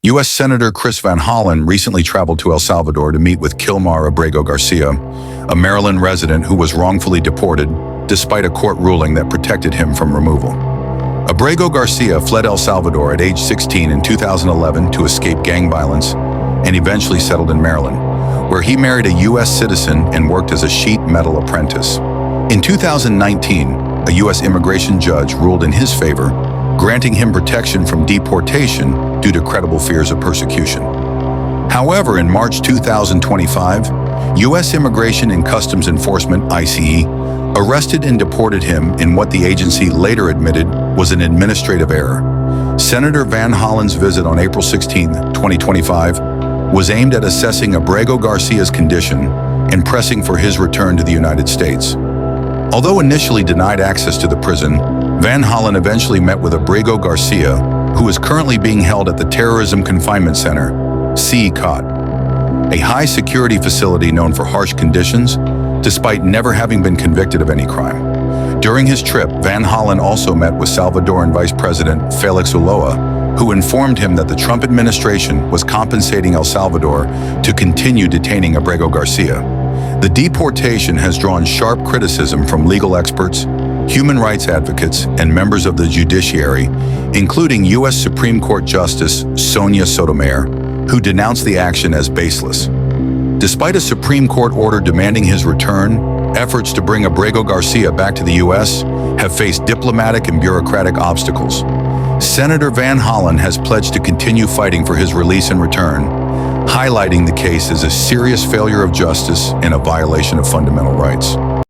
U.S. Senator Chris Van Hollen recently traveled to El Salvador to meet with Kilmar Abrego Garcia, a Maryland resident who was wrongfully deported despite a court ruling that protected him from removal. Abrego Garcia fled El Salvador at age 16 in 2011 to escape gang violence and eventually settled in Maryland, where he married a U.S. citizen and worked as a sheet metal apprentice. In 2019, a U.S. immigration judge ruled in his favor, granting him protection from deportation due to credible fears of persecution. However, in March 2025, U.S. Immigration and Customs Enforcement, ICE, arrested and deported him in what the agency later admitted was an administrative error. Senator Van Hollen's visit on April 16, 2025, was aimed at assessing Abrego Garcia's condition and pressing for his return to the United States. Although initially denied access to the prison, Van Hollen eventually met with Abrego Garcia, who is currently being held at the Terrorism Confinement Center, CECOT, a high-security facility known for harsh conditions, despite never having been convicted of any crime. During his trip, Van Hollen also met with Salvadoran Vice President Felix Ulloa, who informed him that the Trump administration was compensating El Salvador to continue detaining Abrego Garcia. The deportation has drawn sharp criticism from legal experts, human rights advocates, and members of the judiciary, including U.S. Supreme Court Justice Sonia Sotomayor, who denounced the action as baseless. Despite a Supreme Court order demanding his return, efforts to bring Abrego Garcia back to the U.S. have faced diplomatic and bureaucratic obstacles. Senator Van Hollen has pledged to continue fighting for his release and return, highlighting the case as a serious failure of justice and a violation of fundamental rights.